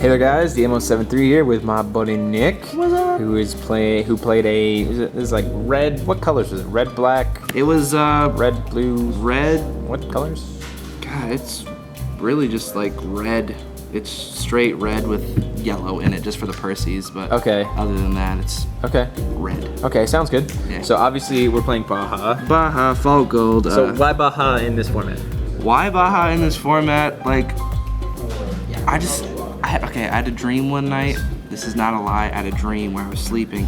Hey there, guys. DMO73 here with my buddy Nick, who played a is like red. What colors was it? Red, black. It was red, blue, red. What colors? God, it's really just like red. It's straight red with yellow in it, just for the Percies. But okay. Other than that, it's red. Okay, sounds good. Yeah. So obviously we're playing Baja. Baja, Faultgold. So why Baja in this format? Why Baja in this format? Like, I had a dream one night. This is not a lie. I had a dream where I was sleeping,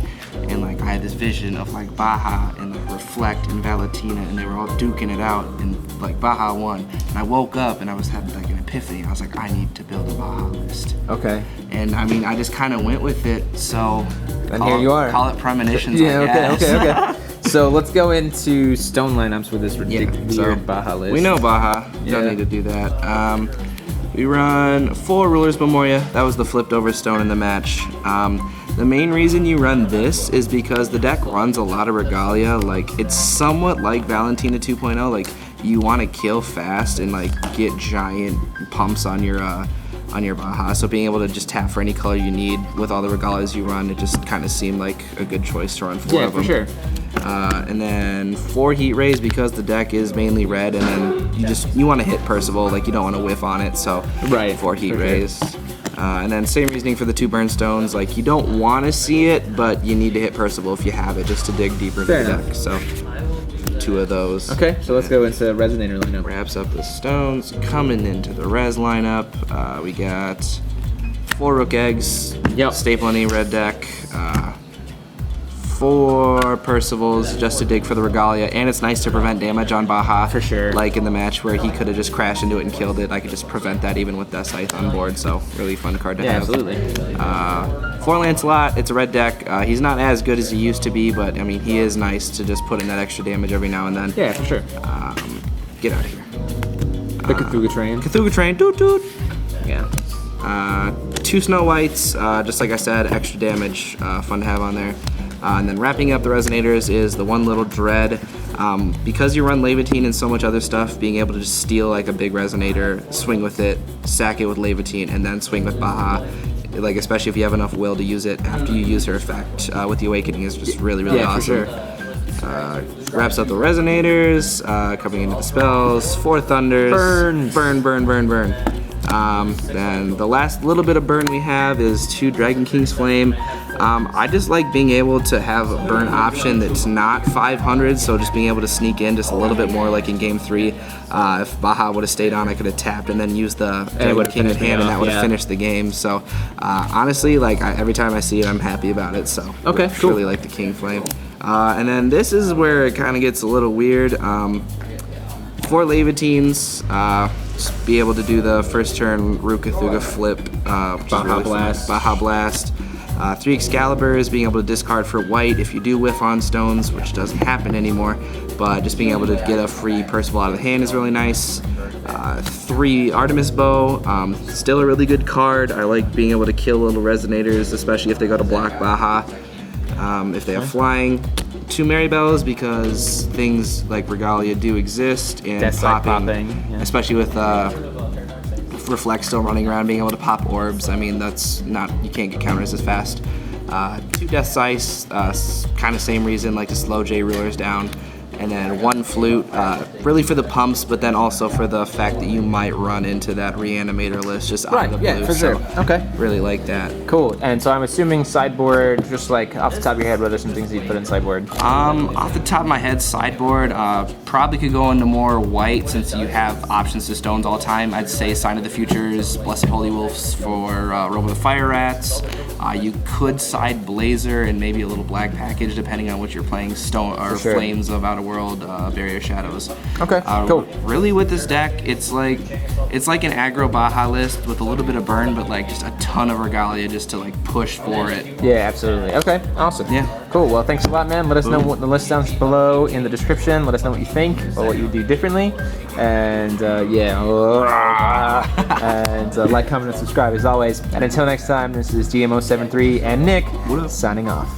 and like I had this vision of like Baja and like Reflect and Laevateinn, and they were all duking it out, and like Baja won. And I woke up and I was having like an epiphany. I was like, I need to build a Baja list. Okay. And I mean, I just kind of went with it. So. And here you are. Call it premonitions. Yeah. I guess. Okay. So let's go into stone lineups with this ridiculous weird Baja list. We know Baja. You don't need to do that. We run 4 Rulers Memoria. That was the flipped over stone in the match. The main reason you run this is because the deck runs a lot of Regalia. Like, it's somewhat like Valentina 2.0. Like, you want to kill fast and like get giant pumps on your Baja. So being able to just tap for any color you need with all the Regalias you run, it just kind of seemed like a good choice to run 4 of them. Yeah, for sure. And then 4 Heat Rays because the deck is mainly red, and then you want to hit Perceval, like you don't want to whiff on it, so 4 Heat Rays. And then same reasoning for the 2 Burnstones, like you don't want to see it, but you need to hit Perceval if you have it, just to dig deeper into the deck. So 2 of those. Okay, so let's go into Resonator lineup. Wraps up the stones. Coming into the res lineup, we got 4 Rukh Eggs, staple any red deck. 4 Percevals just to dig for the Regalia, and it's nice to prevent damage on Baja. For sure. Like in the match where he could have just crashed into it and killed it, I could just prevent that even with Deathscythe on board, so really fun card to have. Absolutely. 4 Lancelot, it's a red deck. He's not as good as he used to be, but I mean, he is nice to just put in that extra damage every now and then. Yeah, for sure. Get out of here. The Cthugha train. Cthugha train, toot toot. Yeah. 2 Snow Whites, just like I said, extra damage, fun to have on there. And then wrapping up the Resonators is the 1 little dread. Because you run Laevateinn and so much other stuff, being able to just steal like a big Resonator, swing with it, sack it with Laevateinn, and then swing with Baja, like especially if you have enough will to use it after you use her effect with the Awakening, is just really awesome. For sure. Wraps up the Resonators, coming into the spells, 4 Thunders. Burn. Then the last little bit of burn we have is 2 Dragon King's Flame. I just like being able to have a burn option that's not 500, so just being able to sneak in just a little bit more, like in game 3. If Baja would have stayed on, I could have tapped and then used the Dragon King in hand, and that would have finished the game. So honestly, like every time I see it, I'm happy about it. So okay, cool. Really like the King Flame. And then this is where it kind of gets a little weird. 4 Laevateins. Just be able to do the first turn Rukh Cthugha flip, Baja Blast. 3 Excaliburs, being able to discard for white if you do whiff on stones, which doesn't happen anymore, but just being able to get a free Perceval out of the hand is really nice. 3 Artemis Bow, still a really good card. I like being able to kill little Resonators, especially if they go to block Baja, if they have flying. 2 Marybells, because things like Regalia do exist, and popping. Especially with Reflect still running around, being able to pop orbs. I mean, that's not, you can't get counters as fast. 2 Deathscythe, kind of same reason, like to slow J Rulers down. And then 1 Flute, really for the pumps, but then also for the fact that you might run into that Reanimator list just out of the blue. Yeah, for sure. Okay. Really like that. Cool. And so I'm assuming sideboard, just like off the top of your head, what are some things that you put in sideboard? Off the top of my head, sideboard, probably could go into more white since you have options to stones all the time. I'd say Sign of the Futures, Blessed Holy Wolves for Robo the Fire Rats. You could side Blazer and maybe a little black package depending on what you're playing, stone or Flames of Outer World, Barrier Shadows. Okay, cool. Really with this deck, it's like an aggro Baja list with a little bit of burn, but like just a ton of Regalia just to like push for it. Yeah, absolutely. Okay, awesome. Yeah. Cool. Well, thanks a lot, man. Let us know what the list down below in the description. Let us know what you think or what you would do differently. And and like, comment, and subscribe as always. And until next time, this is DMO73 and Nick signing off.